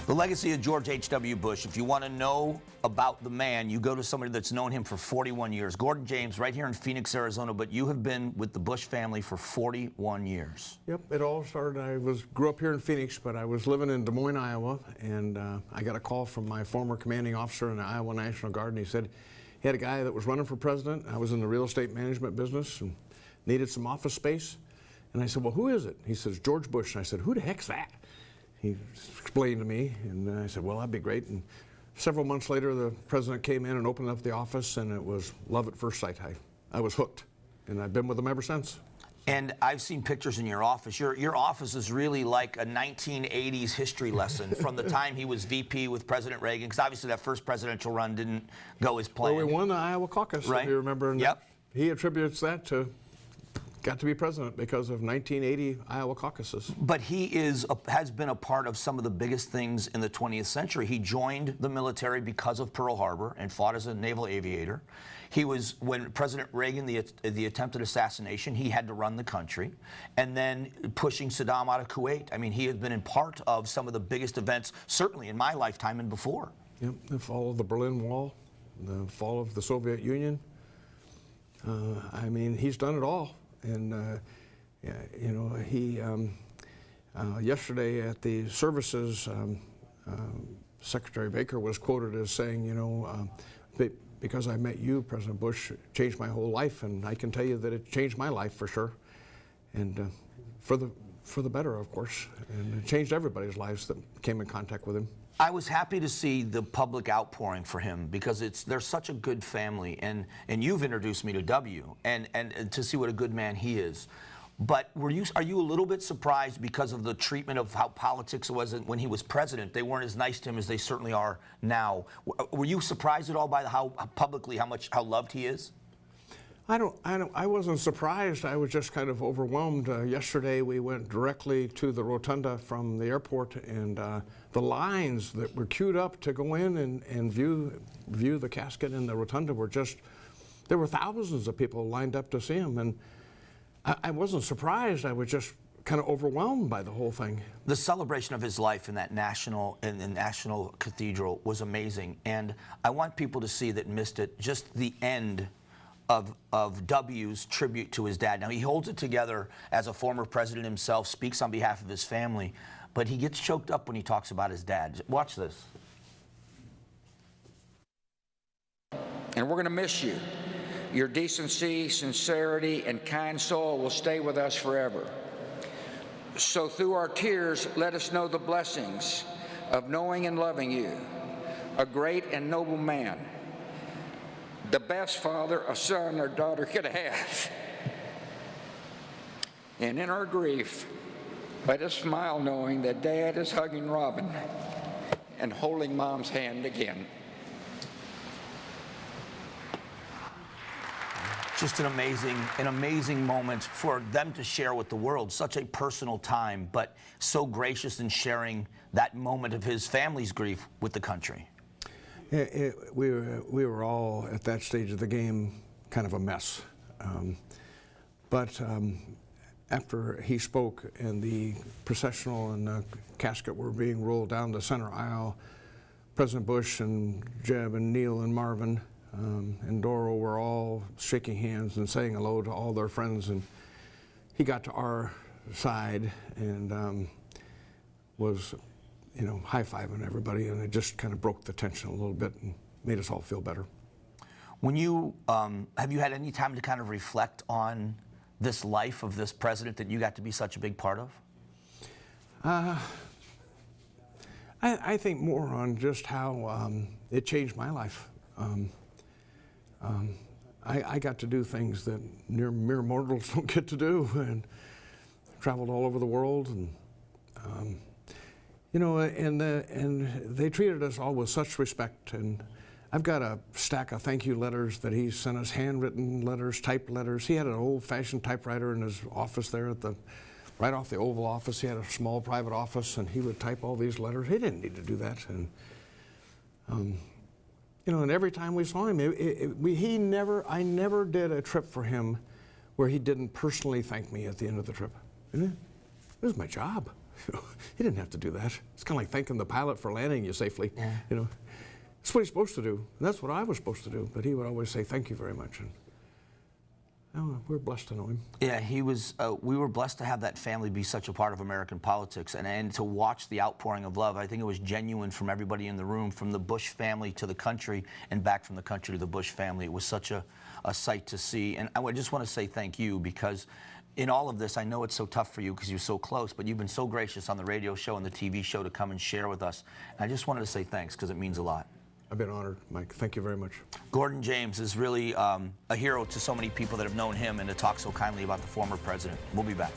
The legacy of George H.W. Bush, if you want to know about the man, you go to somebody that's known him for 41 years. Gordon James, right here in Phoenix, Arizona, but you have been with the Bush family for 41 years. Yep, it all started, grew up here in Phoenix, but I was living in Des Moines, Iowa, and I got a call from my former commanding officer in the Iowa National Guard, and he said he had a guy that was running for president. I was in the real estate management business and needed some office space. And I said, well, who is it? He says, George Bush. And I said, who the heck's that? He explained to me, and I said, well, that'd be great. And several months later, the president came in and opened up the office, and it was love at first sight. I was hooked, and I've been with him ever since. And I've seen pictures in your office. Your office is really like a 1980s history lesson from the time he was VP with President Reagan, because obviously that first presidential run didn't go as planned. Well, we won the Iowa caucus, right? If you remember. And yep. He attributes that to got to be president because of 1980 Iowa caucuses. But he has been a part of some of the biggest things in the 20th century. He joined the military because of Pearl Harbor and fought as a naval aviator. He was, when President Reagan, the attempted assassination, he had to run the country. And then pushing Saddam out of Kuwait. I mean, he has been in part of some of the biggest events, certainly in my lifetime and before. Yep, the fall of the Berlin Wall, the fall of the Soviet Union. I mean, he's done it all. And, you know, he, yesterday at the services, Secretary Baker was quoted as saying, you know, because I met you, President Bush, it changed my whole life, and I can tell you that it changed my life for sure. And for the better, of course. And it changed everybody's lives that came in contact with him. I was happy to see the public outpouring for him because they're such a good family, and you've introduced me to W, and to see what a good man he is. But are you a little bit surprised because of the treatment of how politics was when he was president? They weren't as nice to him as they certainly are now. Were you surprised at all by how publicly how loved he is? I wasn't surprised. I was just kind of overwhelmed. Yesterday we went directly to the rotunda from the airport, and the lines that were queued up to go in and view the casket in the rotunda were just, there were thousands of people lined up to see him. And I wasn't surprised. I was just kind of overwhelmed by the whole thing. The celebration of his life in that National Cathedral was amazing. And I want people to see that missed it, just the end of W's tribute to his dad. Now, he holds it together as a former president himself, speaks on behalf of his family, but he gets choked up when he talks about his dad. Watch this. And we're going to miss you. Your decency, sincerity, and kind soul will stay with us forever. So through our tears, let us know the blessings of knowing and loving you, a great and noble man, the best father a son or daughter could have. And in our grief, let us smile knowing that Dad is hugging Robin and holding Mom's hand again. Just an amazing moment for them to share with the world. Such a personal time, but so gracious in sharing that moment of his family's grief with the country. We were all at that stage of the game kind of a mess. But after he spoke and the processional and the casket were being rolled down the center aisle, President Bush and Jeb and Neil and Marvin and Doro were all shaking hands and saying hello to all their friends. And he got to our side and was, you know, high-fiving everybody, and it just kind of broke the tension a little bit and made us all feel better. When you, have you had any time to kind of reflect on this life of this president that you got to be such a big part of? I think more on just how it changed my life. I got to do things that mere mortals don't get to do, and traveled all over the world, and you know, and they treated us all with such respect. And I've got a stack of thank you letters that he sent us, handwritten letters, typed letters. He had an old-fashioned typewriter in his office there right off the Oval Office. He had a small private office, and he would type all these letters. He didn't need to do that. And you know, and every time we saw him, I never did a trip for him where he didn't personally thank me at the end of the trip. It was my job. He didn't have to do that. It's kind of like thanking the pilot for landing you safely. Yeah. You know, that's what he's supposed to do. And that's what I was supposed to do. But he would always say, "Thank you very much." And we're blessed to know him. Yeah, he was. We were blessed to have that family be such a part of American politics, and to watch the outpouring of love. I think it was genuine from everybody in the room, from the Bush family to the country, and back from the country to the Bush family. It was such a sight to see. And I just want to say thank you, because in all of this, I know it's so tough for you because you're so close, but you've been so gracious on the radio show and the TV show to come and share with us. And I just wanted to say thanks, because it means a lot. I've been honored, Mike. Thank you very much. Gordon James is really a hero to so many people that have known him, and to talk so kindly about the former president. We'll be back.